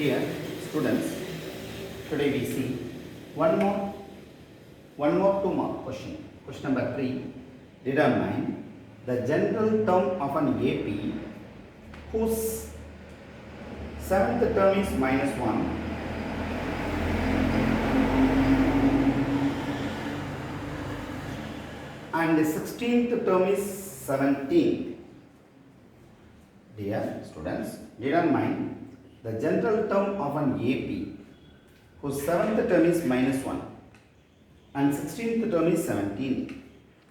Dear students, today we see two more question. Question number 3. Determine the general term of an AP whose seventh term is -1 and the 16th term is 17. Dear students, determine the general term of an AP whose seventh term is -1 and 16th term is 17.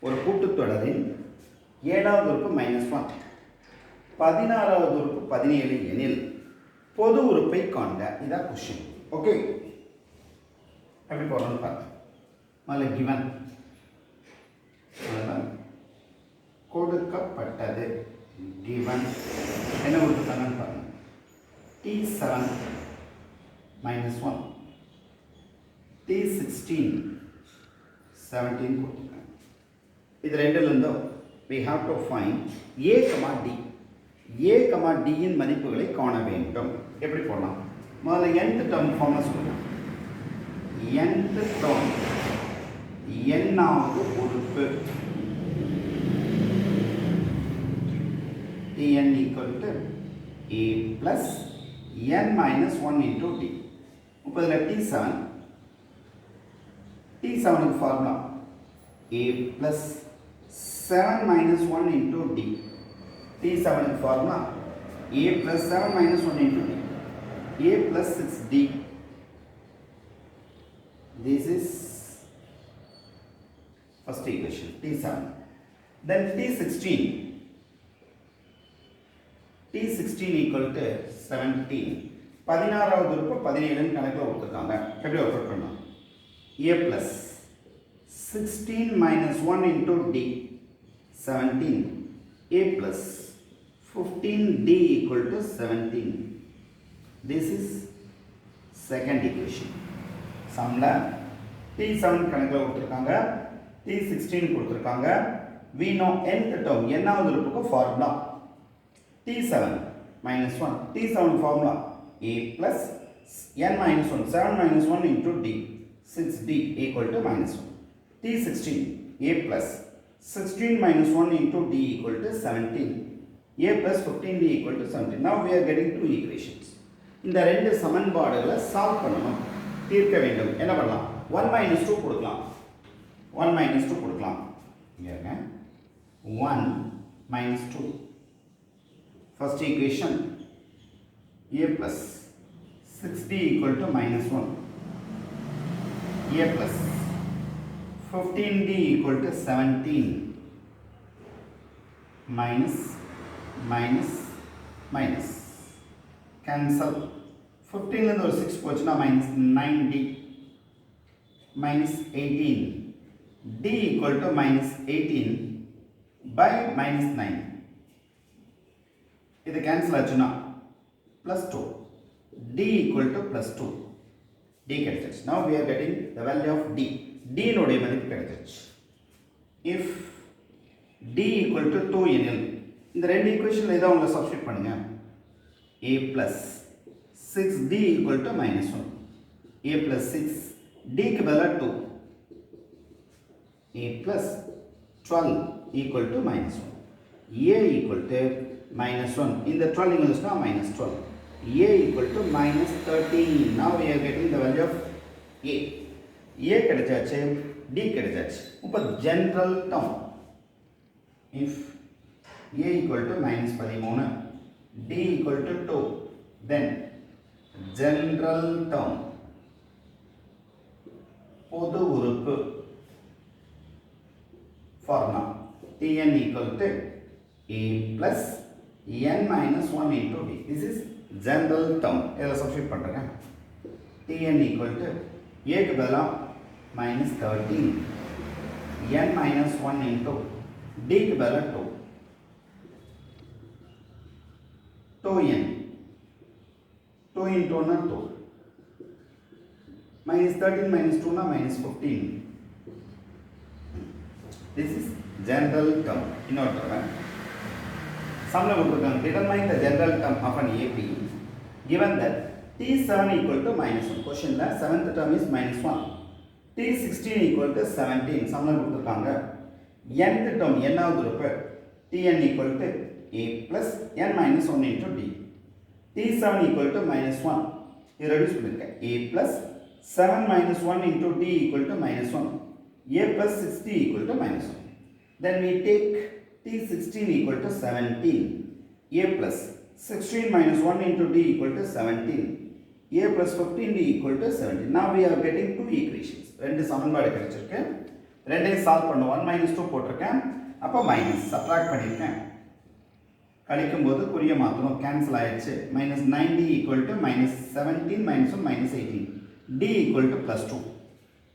ஒரு கூட்டுத்தொடரின் ஏழாவது உறுப்பு -1, 16வது உறுப்பு 17 எனில் பொது உறுப்பை காண்க. இதான் question. Okay, எப்படி போறோம்னு பாருங்க. முதல்ல கிவன் கொடுக்கப்பட்டது. கிவன் என்ன கொடுத்துருக்காங்கன்னு பாருங்க. T7 -1, T16 17 கொடுத்துருக்காங்க. இது ரெண்டுலேருந்தும் we have to find A, D. A, D இன் மதிப்புகளை காண வேண்டும். எப்படி போடலாம்? முதல்ல nth term ஃபார்முலா சொல்லுங்க. nth term n-வது உறுப்பு Tn equal to A plus n minus 1 into D. இப்போ இதில் T7 க்கு formula A plus 7 minus 1 into D. T7 க்கு formula A plus 7 minus 1 into D. A plus 6D. This is first equation, T7. Then T16 equal to 17. 16வது உறுப்பு 17 கணக்கில் கொடுத்துருக்காங்க. எப்படி work பண்ணலாம்? A plus 16 minus 1 into D 17. A plus 15D equal to 17. This is second equation. சம்ல T7 கணக்கில் கொடுத்துருக்காங்க, T16 கொடுத்துருக்காங்க. We know nth term n-வது உறுப்புக்கு formula T7 minus 1. T7 formula A plus n minus 1. 7 minus 1 into D. 6D equal to minus 1. T16 A plus 16 minus 1 into D equal to 17. A plus 15D equal to 17. Now we are getting two equations. இந்த ரெண்டு சமன்பாடுகளை solve பண்ணணும், தீர்க்க வேண்டும். என்ன பண்ணலாம்? 1 minus 2 கொடுக்கலாம். 1 minus 2 கொடுக்கலாம். இங்க 1 minus 2. First equation A plus 6D equal to minus 1. A plus 15D equal to 17. Minus cancel. 15 ல ஒரு 6 போச்சுனா minus 9D. Minus 18. D equal to minus 18 by minus 9. இது கேன்சல் ஆச்சுன்னா plus 2. D equal to plus 2. D கிடைச்சிருச்சு. Now we are getting the value of D. D நோடைய மதிப்பு கிடைச்சிருச்சு. If D equal to 2 எனில் இந்த ரெண்டு ஈக்குவேஷன்ல இதை உங்களை சப்ஸ்டிட் பண்ணுங்க. A plus 6D equal to minus 1. A plus 6. D க்கு பதிலா 2. A plus 12 equal to minus 1. A equal to minus 1. In the 12 English now minus 12. A equal to minus 13. Now we are getting the value of A. A கிடைச்சாச்சு, D கிடைச்சாச்சு. இப்போ general term. If A equal to minus 13, D equal to 2, then general term பொது உறுப்பு formula Tn equal to A plus n minus 1 into D. This is general term. இதில் substitute பண்ணுறேங்க. Tn equal to A க்கு பதிலாக minus 13, n minus 1 into D க்கு பதிலாக 2. 2n. 2 into 1 2. Minus 13 minus 2 na minus 15. This is general term. இன்னொரு sum determine the general term of an AP given that T7 equal to minus 1. Question la 7th term is minus 1. T16 equal to 17. சமன்பாடு கொடுத்திருக்காங்க. nth term n-வது உறுப்பு Tn equal to a plus n minus 1 into d. T7 equal to minus 1. இது reduce பண்ணிருக்கேன். a plus 7 minus 1 into d equal to minus 1. a plus 60 equal to minus 1. Then we take T16 equal to 17. a plus 16 minus 1 into d equal to 17. a plus 15d equal to 17. Now we are getting two equations. ரெண்டு சமன்பாடு கிடைச்சிருக்கு. ரெண்டையும் solve பண்ண 1 minus 2 போட்டிருக்கேன். அப்போ minus subtract பண்ணியிருக்கேன். கழிக்கும் போது குறிய மாற்றணும், கேன்சல் ஆயிடுச்சு. Minus 9d equal to minus 17 minus 1 minus 18. d equal to plus 2.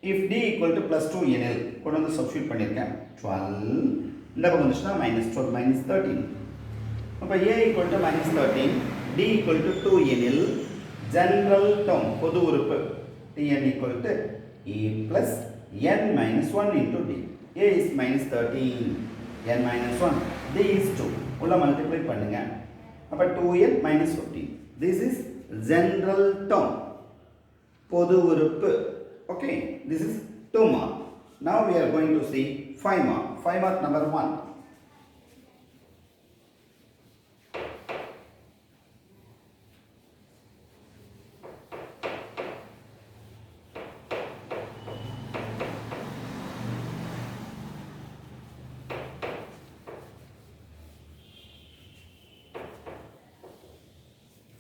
If d equal to plus 2 எனில் கொண்டு வந்து சப்ஸ்டியூட் பண்ணியிருக்கேன். 12 இந்த பக்கம் வந்துச்சுன்னா மைனஸ் 12 மைனஸ் 13. அப்போ a equal to minus 13, d equal to 2 எனில் ஜெனரல் டேர்ம் பொது உறுப்பு Tn equal to a plus n minus 1 into d. a is minus 13, n minus 1, d is 2. உள்ள மல்டிப்ளை பண்ணுங்க. அப்ப 2n minus 15. This is general term. பொது உறுப்பு. Okay, this is 2 mark. Now we are going to see 5 mark. 5 mark number 1.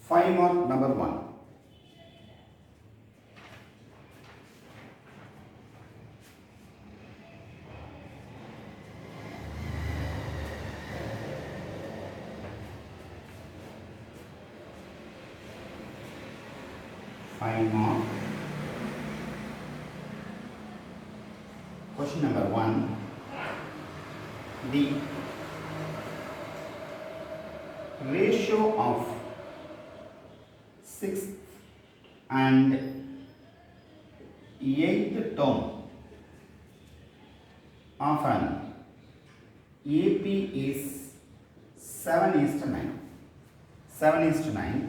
Five mark number 1. Five mark. Question number 1. The ratio of 6th and 8th term of an AP is 7:9. 7:9.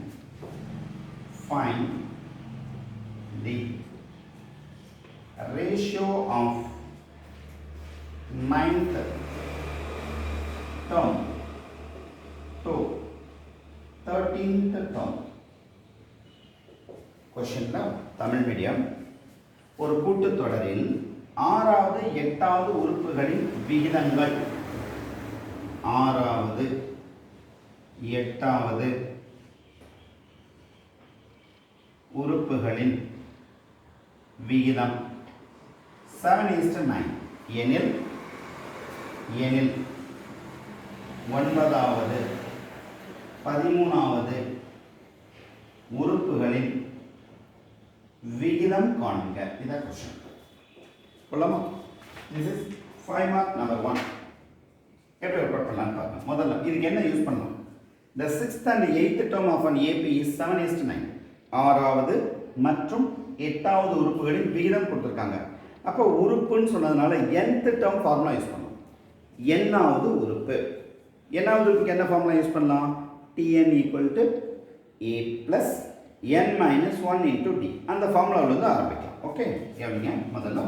Find the ratio of 9th term to 13th term. கொஸ்டின்ல Tamil medium. ஒரு கூட்டுத்தொடரில் 6வது 8வது உறுப்புகளின் விகிதங்கள் 6வது 8வது உறுப்புகளின் விகிதம் 7:9 எனில் 9வது 13வது உறுப்புகளின் விகிதம் காண்க. இதான் क्वेश्चन. போலாமா? This is 5 mark number 1. எப்படி ஒர்க் பண்ணலாம் பாருங்க. முதல்ல இதுக்கு என்ன யூஸ் பண்ணலாம்? The 6th and 8th term of an AP is 7:9. 6வது மற்றும் 8வது உறுப்புகளின் விகிதம் கொடுத்திருக்காங்க. அப்ப உறுப்புன்னு சொன்னதனால nth term ஃபார்முலா யூஸ் பண்ணலாம். n-வது உறுப்பு. n-வது உறுப்புக்கு என்ன ஃபார்முலா யூஸ் பண்ணலாம்? Tn equal to a plus n minus 1 into d. அந்த ஃபார்முலாவில் இருந்து ஆரம்பிக்கலாம். ஓகே, கவனிங்க. முதல்ல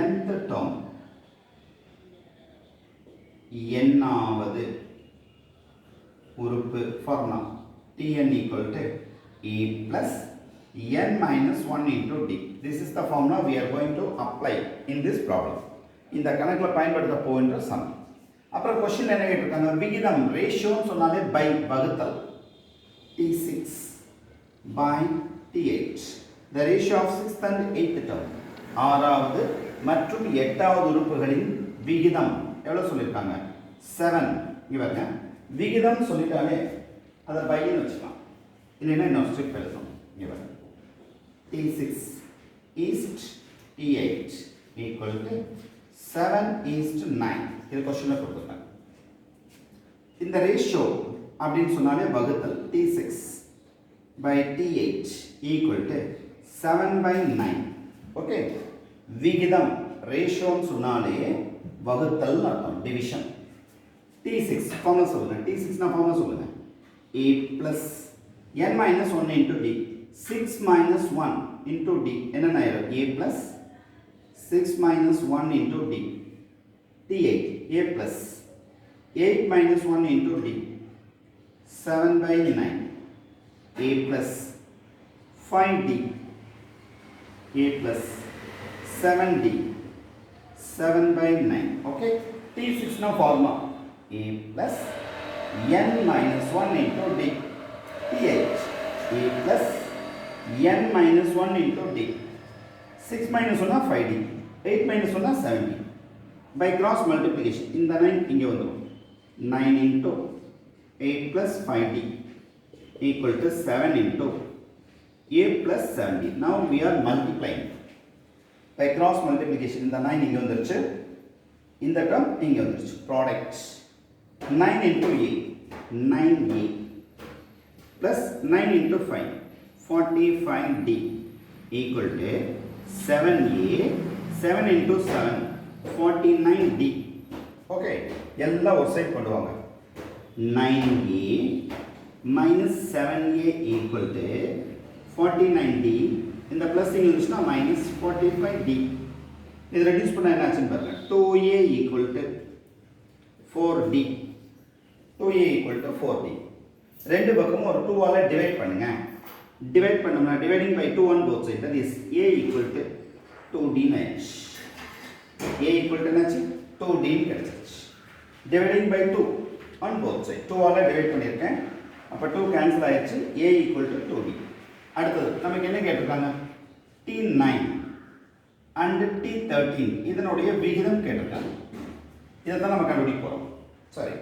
nth term n-வது உறுப்பு formula Tn equal to a plus n minus 1 into d. This is the formula we are going to apply in this problem. இந்த கணக்கில் பயன்படுத்த போகின்ற சம். அப்புறம் கொஸ்டின் என்ன கேட்டிருக்காங்க? விகிதம் ரேஷியோன்னு சொன்னாலே பை வகுத்தல். T6 by T8. The ratio of 6th and 8th term. 6வது மற்றும் 8வது உறுப்புகளின் விகிதம் எவ்வளவு சொல்லியிருக்காங்க? 7. இவங்க விகிதம் சொல்லிட்டாலே அதை பைன்னு வச்சுக்கலாம். இல்லைன்னா இன்னொரு ஸ்ட்ரிப் எழுதணும். இவங்க T6 east T8 equal to 7:9. இது கொஸ்டினில் கொடுத்துருக்காங்க. இந்த ரேஷியோ அப்படின்னு சொன்னாலே வகுத்தல். T6 by T8 equal to 7/9. Okay, விகிதம் ரேஷியோன்னு சொன்னாலே வகுத்தல் அர்த்தம், டிவிஷன். T6 ஃபார்முலா சொல்லுங்க. T6 நான் ஃபார்முலா சொல்லுங்க. A plus n minus 1 into d. 6 minus 1 into d. என்ன ஆயிரும்? a plus 6 minus 1 into d. t8. a plus 8 minus 1 into d. 7 by 9. a plus 5d. a plus 7d. 7 by 9. Okay. t6 now formula. a plus n minus 1 into d. t8. a plus n minus 1 into d. 6 minus 1 5d. 8 minus 1 7d. By cross multiplication, in the 9 இங்கே வந்துரும். 9 into 8 plus 5d equal to 7 into a plus 7d. Now we are multiplying. By cross multiplication, இந்த 9 இங்கே வந்துருச்சு. இந்த term இங்கே வந்துருச்சு. Product 9 into a, 9a plus 9 into 5, 45d equal to 7a, 7 into 7, 49d. Okay, எல்லாம் ஒரு சைடு கொண்டு வாங்க. 9a minus 7a equal to 49d. இந்த பிளஸ் இங்க இருந்துச்சுன்னா minus 45d. இது ரெடியூஸ் பண்ணா என்ன ஆச்சுன்னு பாருங்க. 2a equal to 4d. 2a equal to 4d. ரெண்டு பக்கமும் ஒரு 2 ஆல டிவைட் பண்ணுங்க. டிவைட் பண்ணோம்னா dividing by 2 on both sides, that is a equal to 2d minus a equal to என்னாச்சு 2d கிடைச்சிருச்சு. dividing by 2 on both sides, 2 ஆல divide பண்ணிருக்கேன். அப்ப 2 கேன்சல் ஆயிடுச்சு. a equal to 2d. அடுத்து நமக்கு என்ன கேட்டிருக்காங்க? t9 and t13 இதனுடைய விகிதம் கேட்டிருக்காங்க. இதை தான் நம்ம கண்டுபிடிக்க போறோம். சரி,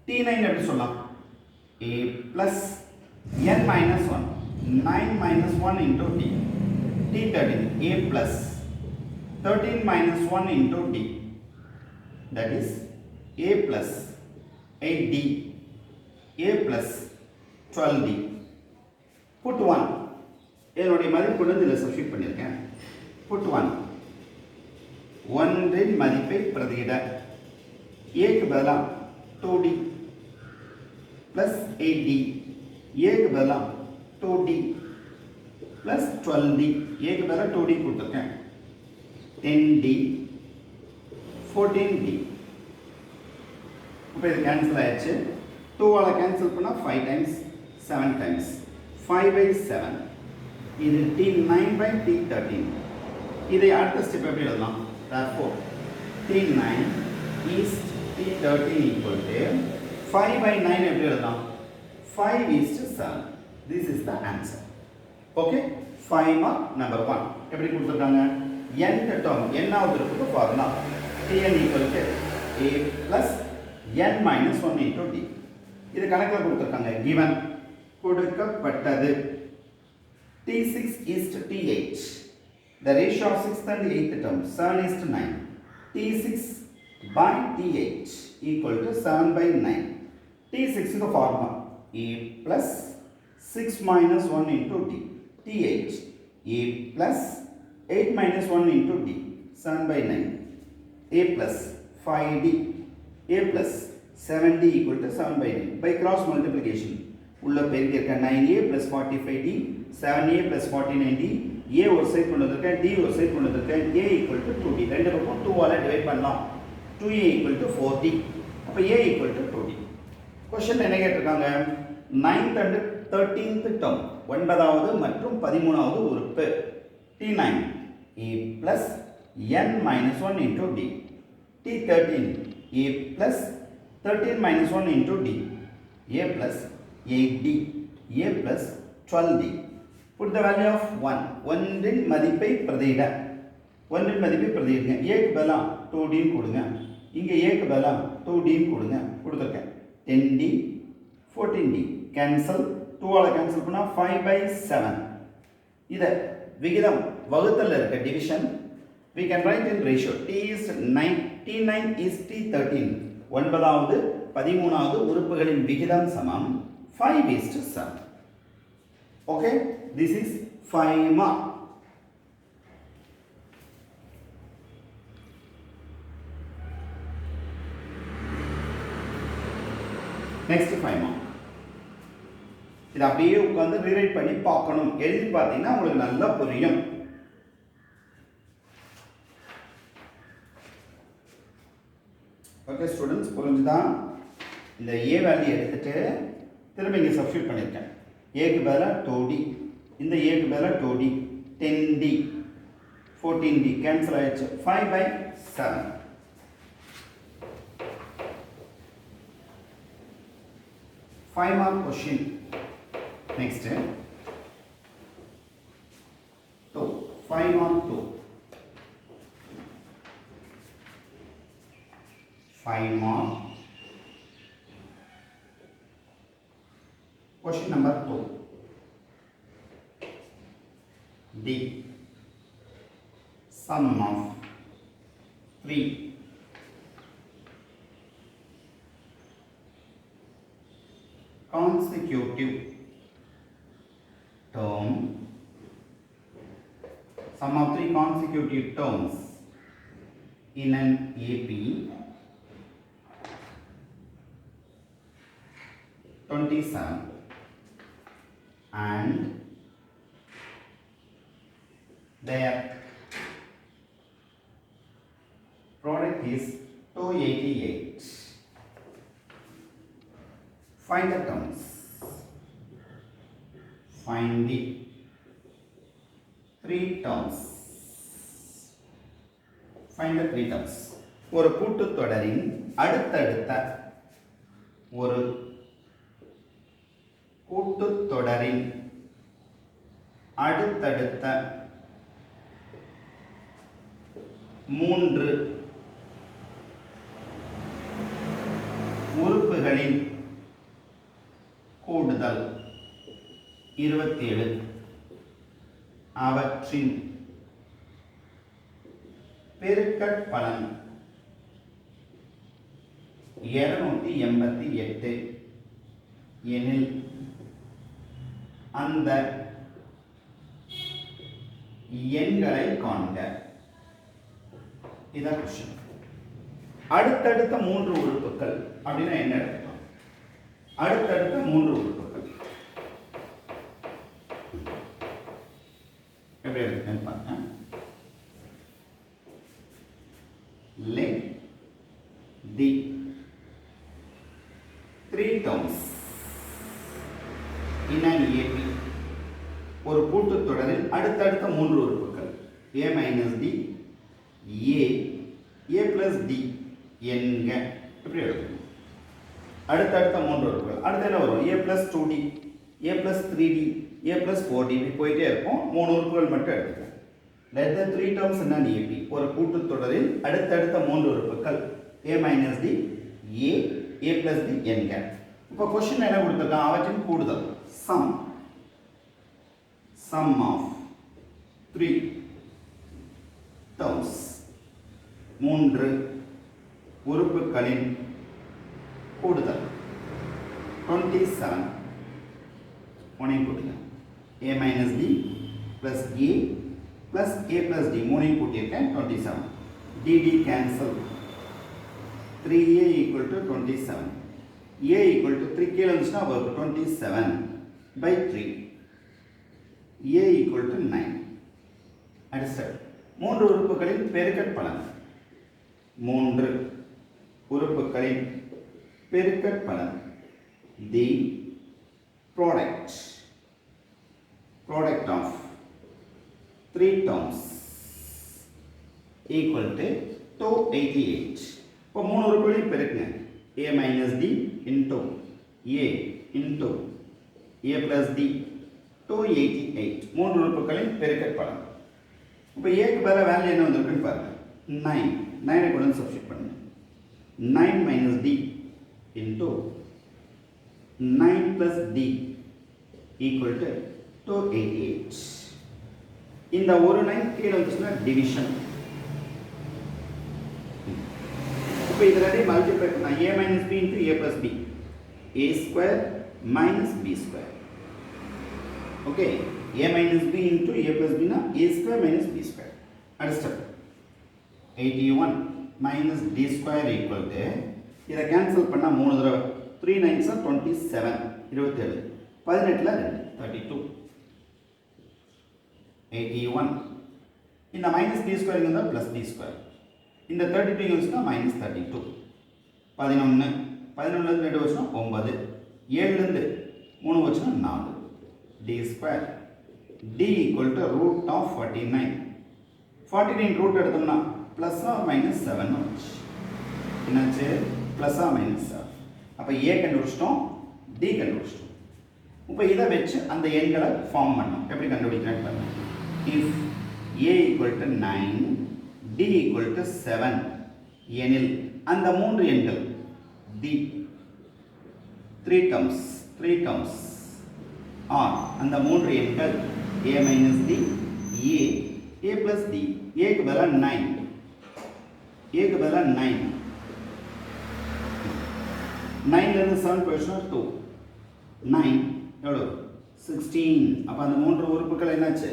t9 எப்படி சொல்லலாம்? a plus n minus 1, 9 minus 1 into d. t13 a plus 13 minus 1 into d, that is a plus 8d, a plus 12d. put 1, இதனுடைய மதிப்பு கொண்டு வந்து இதில் சப்ஸ்டிட் பண்ணியிருக்கேன். put 1, ஒன்றின் மதிப்பை பிரதியிட. ஏக்கு பதிலாக 2d plus 8d, ஏக்கு பதிலாக 2d plus 12d, ஏக்கு பதிலாக 2d கொடுத்துருக்கேன். 10d, 14d. இப்போ இது கேன்சல் ஆயிடுச்சு. 2 ஆல கேன்சல் பண்ணால் 5 times, 7 times, 5 by 7. இது t9 by t13. இதை அடுத்த ஸ்டெப் எப்படி எழுதலாம்? Therefore, t9 is t13 equal to 5 by 9 எப்படி எழுதலாம்? 5 is to 7. This is the answer. Okay? 5 mark number 1. எப்படி கொடுத்துருக்காங்க? n term, n ஆவது இருக்கு formula tn equal to a plus n minus 1 into d. இது கணக்கில் கொடுத்துருக்காங்க. given கொடுக்கப்பட்டது t6 is to t8. The ratio of 6th and 8th term 7 is to 9. t6 by t8 equal to 7 by 9. t6 is the formula a plus 6 minus 1 into d. t8 a plus 8 minus 1 into d, 7 by 9. a plus 5d, a plus 7d equal to 7 by 9. By cross multiplication, உள்ள பெருக்கி இருக்க 9a plus 45d, 7a plus 49d, a ஒரு side கொண்டு வந்திருக்கேன், d ஒரு side கொண்டு வந்திருக்கேன். a equal to 2d. ரெண்டு பக்கம் 2 ஆல டிவைட் பண்ணலாம். 2a equal to 4d. அப்ப a equal to 2d. Question என்ன கேட்டிருக்காங்க? 9th and 13th term, 9வது மற்றும் 13வது உறுப்பு t9 a plus n minus 1 into d. t13 a plus 13 minus 1 into d, a plus 8d, a plus 12d. Put the value of 1. ஒன்றின் மதிப்பை பிரதியிட. ஒன்றின் மதிப்பை பிரதியிடுங்க. a க்கு பதிலா 2d கொடுங்க. இங்க a க்கு பதிலா 2d கொடுங்க. கொடுத்திருக்கேன். 10d, 14d. கேன்சல். 2 ஆல கேன்சல் பண்ணா 5 by 7. இத விகிதம் வகுத்தல்ல இருக்க division we can write in ratio. t is 9, t9 is t13. 9வது 13வது உறுப்புகளின் விகிதம் சமம் 5 is to 7. Okay, this is 5 mark. Next 5 mark. இதை அப்படியே உட்காந்து ரீரைட் பண்ணி பார்க்கணும். எழுதி பார்த்தீங்கன்னா உங்களுக்கு நல்லா புரியும். ஓகே ஸ்டூடெண்ட்ஸ், புரிஞ்சுதா? இந்த ஏ வேல்யூ எடுத்துட்டு திரும்ப இங்கே சப்ஸ்டியூட் பண்ணியிருக்கேன். ஏக்கு பதிலாக 2d, இந்த ஏக்கு பதிலாக 2d, 10d, 14d கேன்சல் ஆயிடுச்சு. 5/7. 5 mark question. Next, 2. 5 mark 2. 5 mark. Question number 2. D. Sum of 3 consecutive term, sum of 3 consecutive terms in an AP 27 and their product is 288. Find the terms. Find the 3 terms. Find the 3 terms. ஒரு கூட்டுத்தொடரின் அடுத்தடுத்த ஒரு கூட்டுத்தொடரின் அடுத்தடுத்த 3 உறுப்புகளின் கூடுதல் 27, அவற்றின் பெருக்கற்பலன் 288 எனில் அந்த எண்களை காண்க. இதான் கொஸ்டின். அடுத்தடுத்த 3 உறுப்புகள் அப்படின்னா என்ன அர்த்தம்? அடுத்தடுத்த 3 உறுப்புகள் எப்படி இருக்குன்னு பாருங்க. Let the 3 terms in an AP, ஒரு கூட்டுத்தொடரில் அடுத்தடுத்த 3 உறுப்புகள் a minus d, a plus d என்க. எப்படி எழுதணும்? அடுத்தடுத்த 3 உறுப்புகள். அடுத்து என்ன வரும்? a plus 2d, a plus 3d, a plus 4d இப்படி போயிட்டே இருக்கும். 3 உறுப்புகள் மட்டும் எடுத்துக்கலாம். Let the 3 terms in an AP, ஒரு கூட்டுத்தொடரில் அடுத்தடுத்த 3 உறுப்புகள் a minus d, a plus d என்க. இப்போ கொஸ்டின் என்ன கொடுத்திருக்கான்? அவற்றின் கூடுதல் sum of 3 terms, 3 உறுப்புகளின் கூடுதல் 27. மூணையும் கூட்டுங்க. a minus d plus a plus a plus d மூணையும் கூட்டியிருக்கேன். 27. dd cancel. 3a equal to 27. a equal to 3 கீழே இருந்துச்சுன்னா 27/3. a equal to 9. அடுத்து 3 உறுப்புகளின் பெருக்கற்பலன். 3 உறுப்புகளின் பெருக்கற்பலன் the product of 3 terms equal to 288. இப்போ 3 உறுப்புகளையும் பெருக்குங்க. a minus d into a into a plus d 288. 3 உறுப்புகளின் பெருக்கற்பலன். இப்போ a க்கு பதிலா வேல்யூ என்ன வந்திருக்குன்னு பாருங்க. 9. 9 கொண்டு வந்து சப்ஸ்டிட்யூட் பண்ணுங்க. 9 minus d into 9 plus d equal to 288. இந்த ஒரு 9 கீழே வந்துச்சுன்னா டிவிஷன். இப்போ இது ரெண்டையும் மல்டிப்ளை பண்ணா a minus b into a plus b, a square minus b square. Okay, a minus b into a plus b னா a square minus b square. அடுத்த step 81 minus d square equal to இதை cancel பண்ணால் 3 தடவை 3 9s are 27, 27. 18ல 2 32 81 இந்த minus d square இருந்தால் plus d square இந்த 32 யூஸ்னா minus 32 11 11லேருந்து 2 வச்சுனா 9 7லேருந்து 3 வச்சுனா 4 d square d equal to root of 49 root எடுத்தோம்னா ப்ளஸ் ஆர் மைனஸ் 7 வந்துச்சு என்னாச்சு ப்ளஸ் ஆர் மைனஸ் 7 அப்போ a கண்டுபிடிச்சிட்டோம் d கண்டுபிடிச்சிட்டோம் இப்போ இதை வச்சு அந்த எண்களை ஃபார்ம் பண்ணோம் எப்படி கண்டுபிடிக்கிறேன்னு பாருங்க if a equal to 9 d equal to 7 எனில் அந்த மூன்று எண்கள் d 3 terms ஆர் அந்த மூன்று எண்கள் a minus d a plus d a க்கு பதிலா 9 a க்கு பதிலா 9 9ல இருந்து 7 போயிடுச்சுனா 2 9 எவ்வளோ 16 அப்போ அந்த மூன்று உறுப்புகள் என்னாச்சு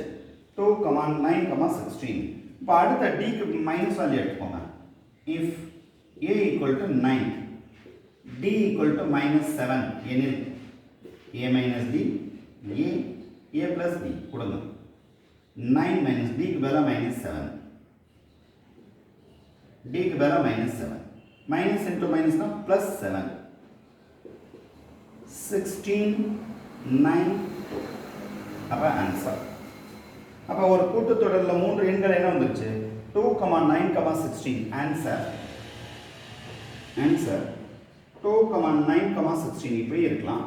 2, 9, 16 இப்போ அடுத்த d க்கு மைனஸ் வேல்யூ எடுத்துக்கோங்க if a equal to 9 d equal to minus 7 எனில் a minus d a plus d கொடுங்க 9 மைனஸ் d க்கு பதிலா மைனஸ் 7 d க்கு பதிலா மைனஸ் 7 மைனஸ் இன்டூ மைனஸ்னா பிளஸ் 7 16 9 2 அப்போ ஆன்சர் அப்போ ஒரு கூட்டுத்தொடரில் மூன்று எண்கள் என்ன வந்துருச்சு 2, 9, 16 ஆன்சர் 2, 9, 16 இப்படி இருக்கலாம்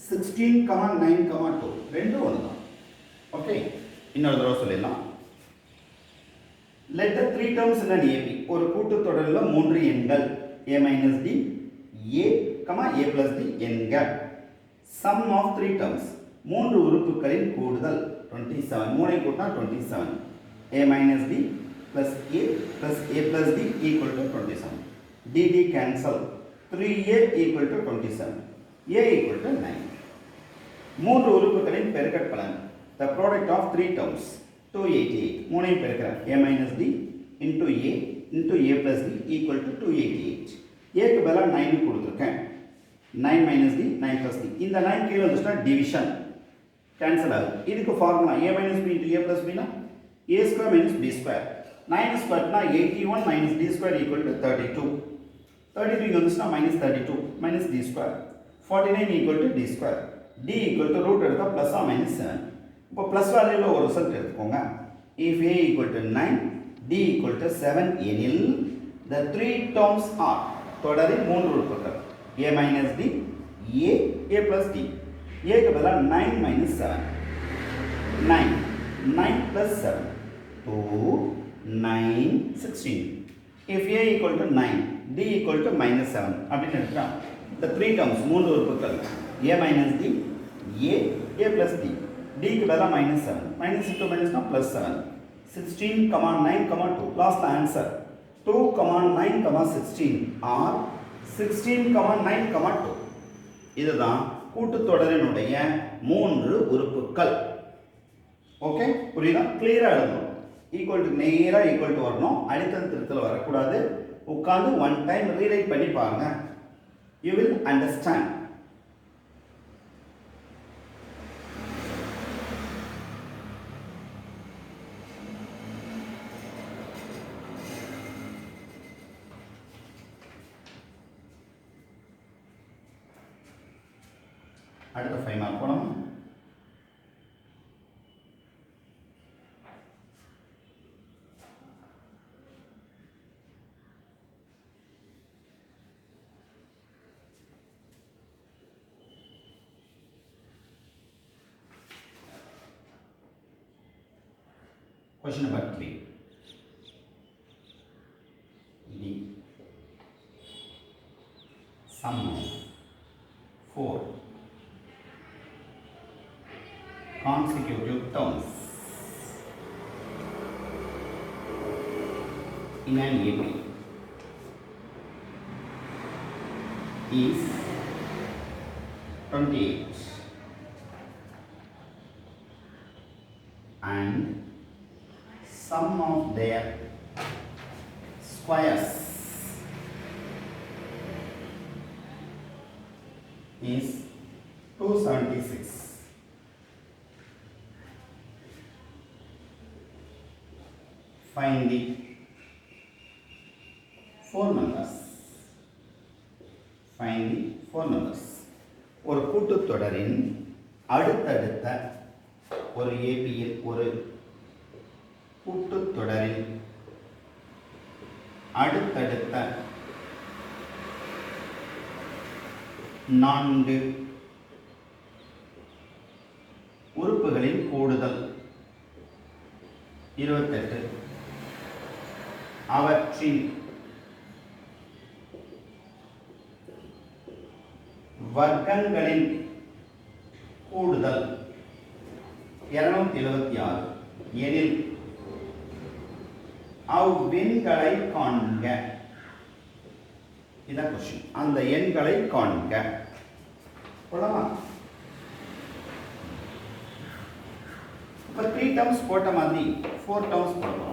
16, 9, 2 ரெண்டும் ஒன்று தான் ஓகே இன்னொரு தடவை சொல்லிடலாம் let the three terms in an AB ஒரு கூட்டுத்தொடரில் மூன்று எண்கள் a minus d a plus d என்க sum of three terms மூன்று உறுப்புகளின் கூடுதல் 27 மூணை கூட்டினா 27 a minus d plus a plus d equal to 27 d cancel 3a equal to 27 a equal to 9 மூன்று உறுப்புகளின் பெருக்கற்பலன் the product of three terms 288 மூணையும் பெருக்கிறேன் a minus d into a plus d equal to 288 a க்கு பதிலா 9 கொடுத்துருக்கேன் 9 minus d 9 plus d இந்த 9 கீழே வந்துச்சுன்னா division cancel ஆகுது இதுக்கு formula a minus b into a plus b னா a square minus b square 9 square னா 81 minus d square equal to 32 32 இங்க வந்துச்சுன்னா minus 32 minus d square 49 equal to d square d equal to root எடுத்தா plus or minus 7 இப்போ plus வேல்யூல ஒரு result எடுத்துக்கோங்க if a equal to 9 d equal to 7 எனில் the three terms are தொடரின் மூன்று உறுப்புகள் a minus d a plus d a க்கு பதிலா 9 minus 7 9 plus 7 2 9 16 if a equal to 9 d equal to minus 7 அப்படின்னு எடுத்துக்கலாம் the three terms மூன்று உறுப்புகள் a minus d a plus d d க்கு பதிலா minus 7 minus into minus னா plus 7 16, 9, 2 last answer 2, 9, 16 or 16, 9, 2 இதுதான் கூட்டுத்தொடரினுடைய மூன்று உறுப்புகள் ஓகே புரியுதா கிளியரா எழுதணும் ஈக்குவல் டு நேரா ஈக்குவல் டு வரணும் அடித்தல் திருத்தல் வரக்கூடாது உட்கார்ந்து ஒன் டைம் ரீரைட் பண்ணி பாருங்க you will understand அடுத்த 5 மார்க் போலாம் question number 3 the sum of 4 consecutive terms in an AB is 28 and sum of their squares is 276. Find the four numbers. Find the four numbers. ஒரு கூட்டுத்தொடரின் அடுத்தடுத்த ஒரு ஏபியில் ஒரு கூட்டுத்தொடரின் அடுத்தடுத்த 4 உறுப்புகளின் கூடுதல் 28, அவற்றின் வர்க்கங்களின் கூடுதல் 276 எனில் அவ்வெண்களை காண்க. இதான் கொஸ்டின். அந்த எண்களை காண்க. போலாமா? இப்போ 3 டேர்ம்ஸ் போட்ட மாதிரி 4 டேர்ம்ஸ் போடுறோம்.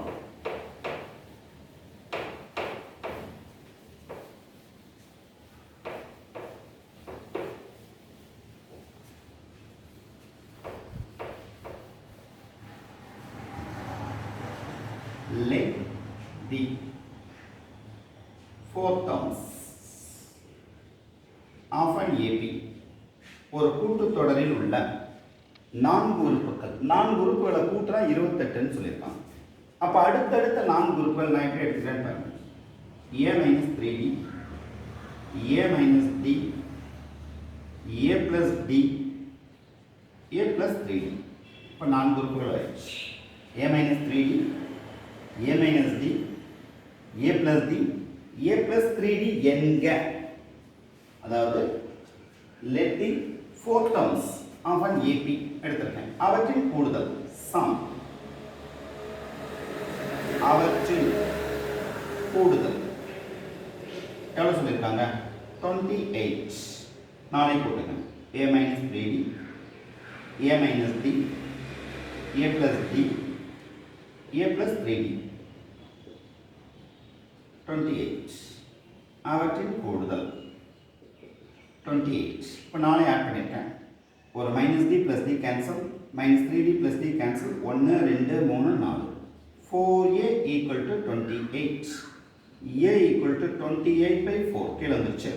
Let the 4 terms of an AB ஒரு கூட்டுத்தொடரில் உள்ள 4 உறுப்புகள். 4 உறுப்புகளை கூட்டினா 28ன்னு சொல்லியிருக்காங்க. அப்போ அடுத்தடுத்த 4 உறுப்புகள் நான் எப்படி எடுத்துக்கிறேன்னு பாருங்க. A minus 3D, A minus D, A plus D, A plus 3D. இப்போ 4 உறுப்புகள் ஆயிடுச்சு. A minus 3D, A minus D, A plus D, A plus 3D என்க. அதாவது let the 4 terms of an AP எடுத்திருக்கேன். அவற்றின் கூடுதல் sum. அவற்றின் கூடுதல் எவ்வளவு சொல்லியிருக்காங்க? 28. நாளை போட்டுங்க. A minus 3D, A minus D, A plus D, A plus 3D 28. அவற்றின் கூடுதல் 28. இப்போ நானே ஆட் பண்ணியிருக்கேன். ஒரு minus D plus D cancel, minus 3D plus D cancel, 1 2 3 4. 4A equal to 28. A equal to 28/4 கீழே வந்துருச்சு.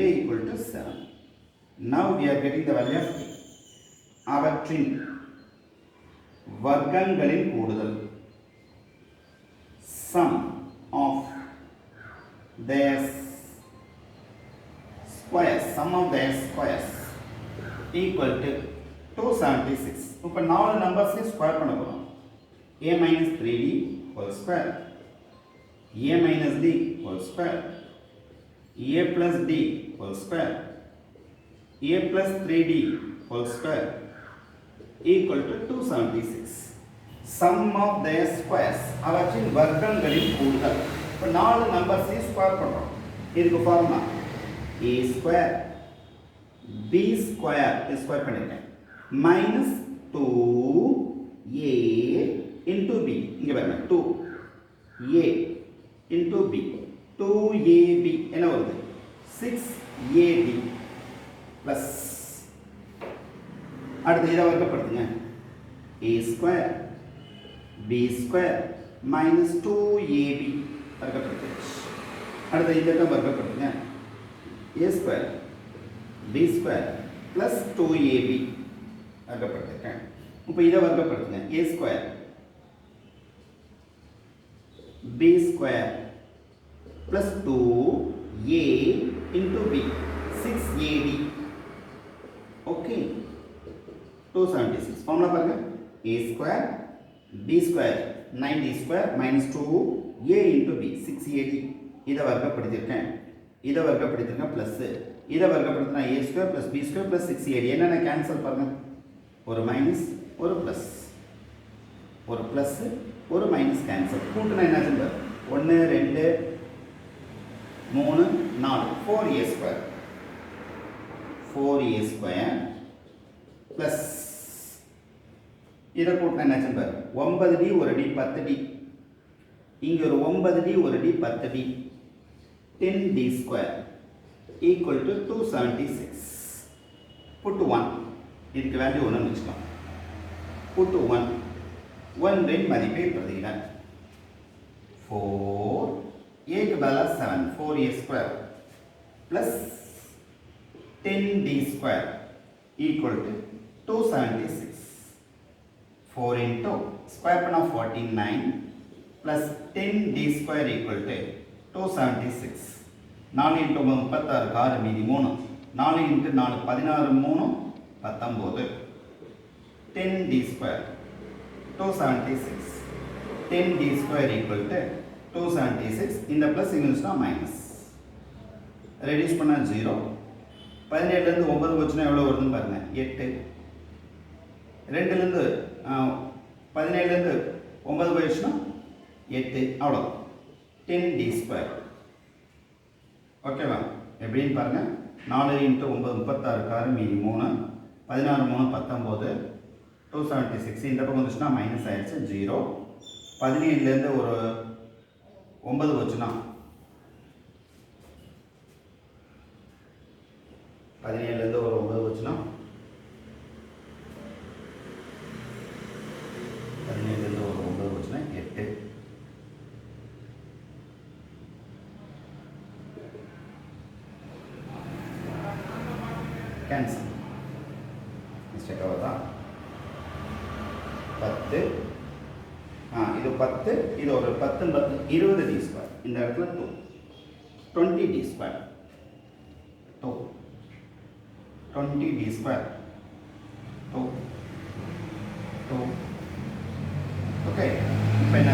A equal to 7. Now we are getting the value of A. அவற்றின் வர்க்கங்களின் கூடுதல் sum of their squares, sum of their squares equal to 276. இப்போ 4 நம்பர்ஸையும் square பண்ண போகிறோம். A minus 3D whole square, A minus D whole square, A plus D whole square, A plus 3D whole square equal to 276. Sum of their squares, அவற்றின் வர்க்கங்களின் கூடுதல். இப்போ 4 நம்பர்ஸையும் square பண்ணுறோம். இதுக்கு formula A square B square square பண்ணிருக்கேன் minus 2A into B. இங்கே பாருங்க 2A into B. 2AB என்ன வருது? 6AD ப்ளஸ் அடுத்து இதை வர்க்கப்படுத்துங்க. A square B square minus 2AB வர்க்கப்படுத்துச்சு. அடுத்து இந்த டேர்ம் வர்க்கப்படுத்துங்க. A square B square plus 2AB வர்க்கப்படுத்திருக்கேன். இப்போ இதை வர்க்கப்படுத்துங்க. A square B square plus 2A into B 6AD. Okay 276. Formula பாருங்க. A square B square 9D square minus 2A into B 6AD. இதை வர்க்கப்படுத்தியிருக்கேன். இதை வர்க்கப்படுத்தியிருக்கேன் ப்ளஸ் இதை வர்க்கப்படுத்தினா A ஸ்கொயர் plus B square plus 6AD. என்னென்ன கேன்சல் பாருங்க. ஒரு மைனஸ் ஒரு ப்ளஸ், ஒரு ப்ளஸ் ஒரு மைனஸ் கேன்சல். கூட்டுனா என்ன சொல்ல? 1 2 3 4 4A square 4A square plus இதை கூட்டினா என்ன பாரு 9D ஒரு D 10D. இங்கே ஒரு 9D ஒரு D 10D 10D square equal to 276. Put 1. இதுக்கு வேல்யூ 1 வச்சுக்கலாம். Put 1. 1 இன் மதிப்பை பிரதியிட 4 a க்கு பதிலா 7 4a square plus 10d square equal to 276. 4 into square பண்ணா 49 plus 10d square equal to 276. 4 into 36 6 மீதி 3 4 into 4 16 3 19 10d square 276. 10d square equal to 276. இந்த plus இங்க இருந்துச்சுனா மைனஸ் ரெடியூஸ் பண்ணா 0. 17 ல இருந்து 9 போச்சுனா எவ்வளவு வருதுன்னு பாருங்க 8. 2 ல இருந்து 17 ல இருந்து 9 போயிடுச்சுனா 8 அவ்வளவு 10d square. ஓகேவா எப்படின்னு பாருங்க 4 into 9 36 6 மீதி 3 16 3 19 276. இந்த பக்கம் வந்துச்சுனா மைனஸ் ஆயிடுச்சு 0. 17 ல இருந்து ஒரு 9 போச்சுனா 17 ல இருந்து ஒரு 9 போச்சுனா 17 ல இருந்து ஒரு 9 போச்சுனா 8. கேன்சல் மிஸ்டேக் ஆகுதா 10 இது 10 இது ஒரு 10 10 20d ஸ்கொயர் இந்த இடத்துல 2 20d square 2 20d square 2 2 okay இப்போ என்ன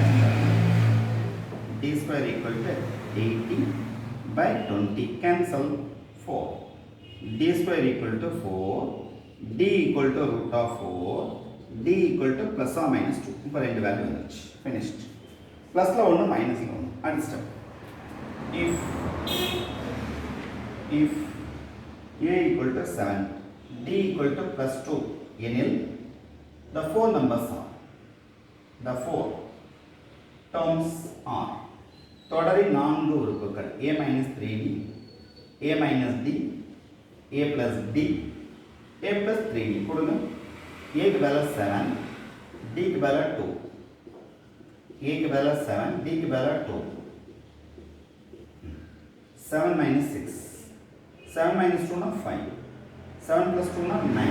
d square equal to 80 by 20 cancel 4 d square equal to 4 d equal to root of 4 d equal to plus or minus 2 இப்போ ரெண்டு வேல்யூ வந்துச்சு finished plusல ஒன்று மைனஸ்ல ஒன்று அடுத்த step if a equal to 7 d equal to plus 2 எனில் the four numbers are the four terms are தொடரின் 4 உறுப்புகள் a minus 3d a minus d a plus d a plus 3d கொடுங்க a க்கு பதிலா 7 d க்கு பதிலா 2 a க்கு பதிலா 7 d க்கு பதிலா 2 7 minus 6 7 minus 2 na 5 7 plus 2 na 9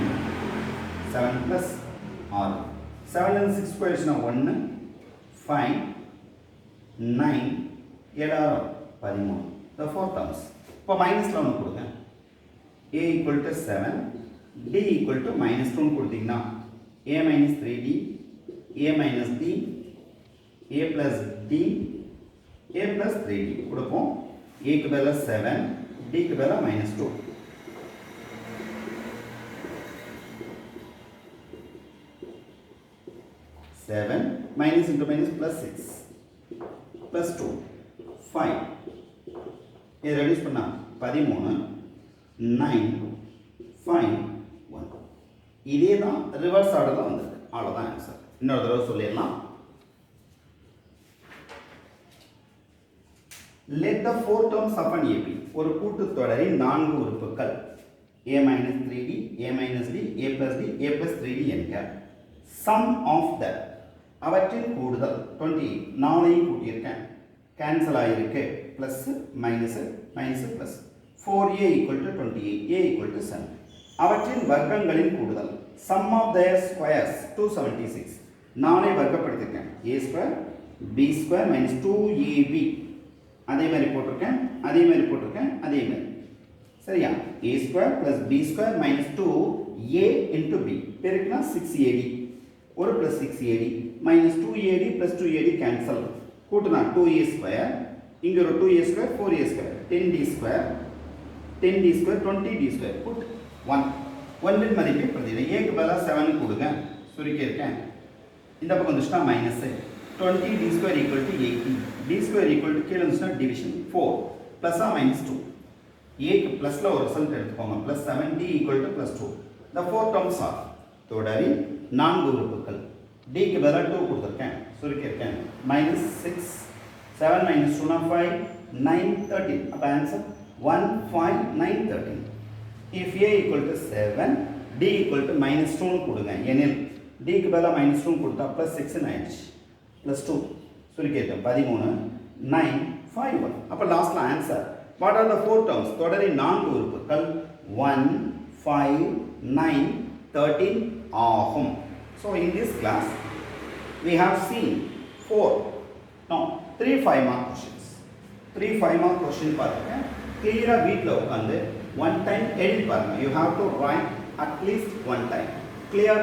7 plus 6 7 and 6 போயிடுச்சுனா 1 5 9 7 13 the four terms இப்போ மைனஸ்ல ஒன்று கொடுங்க a equal to 7 d equal to minus 2 கொடுத்தீங்கன்னா a minus 3d a minus d a plus d a plus 3d கொடுப்போம் a க்கு பதிலா 7 d க்கு பதிலா minus 2 7 minus into minus plus 6 plus 2 5 இதை ரெடியூஸ் பண்ணா 13 9 5 1 இதே தான் ரிவர்ஸ் ஆர்டர்ல வந்திருக்கு அவ்வளவுதான் ஆன்சர் இன்னொரு தடவை சொல்லிடலாம் let the four terms of an ab ஒரு கூட்டுத்தொடரின் 4 உறுப்புகள் a minus 3d a minus d a plus d a plus 3d என்க sum of the அவற்றின் கூடுதல் 20 நாளையும் கூட்டியிருக்கேன் கேன்சல் ஆகிருக்கு plus minus minus plus 4a equal to 28 a equal to 7 அவற்றின் வர்க்கங்களின் கூடுதல் sum of their squares 276 நாளை வர்க்கப்படுத்திருக்கேன் a square b square minus 2ab அதே மாதிரி போட்டிருக்கேன் அதே மாதிரி போட்டிருக்கேன் அதே மாதிரி சரியா a square plus b square minus 2a into b பெருக்கினா 6ad ஒரு plus 6ad minus 2ad plus 2ad cancel கூட்டினா 2a square இங்க ஒரு 2a square 4a square 10d square 10d square 20d square put 1 1 இன் மதிப்பை பிரதியிட a க்கு பதிலா 7 கொடுங்க சுருக்கி இருக்கேன் இந்த பக்கம் வந்துச்சுனா minus 20d square equal to 80 d square equal to கீழ வந்துச்சுனா division 4 plus or minus 2 a க்கு பிளஸ்ல ஒரு ரிசல்ட் எடுத்துக்கோங்க plus 7d equal to plus 2 the four terms are தொடரின் 4 உறுப்புகள் d க்கு பதிலா 2 கொடுத்திருக்கேன் சுருக்கி இருக்கேன் minus 6 7 minus 2 na 5 9 13 அப்ப answer 1, 5, 9, 13. If A equal to 7, D equal to minus 2 கொடுங்க எனில் D க்கு பதிலா minus 2 கொடுத்தா plus 6 ஆயிடுச்சு plus 2 சுருக்கிட்டோம் 13 9 5 1 அப்ப லாஸ்ட்ல answer what are the four terms தொடரின் நான்கு உறுப்புகள் 1 5 9 13 ஆகும். So in this class we have seen 3 5 mark questions. 3 5 mark question பாருங்க clear வீட்ல உட்கார்ந்து one time edit பாருங்க. You have to write at least one time. Clear?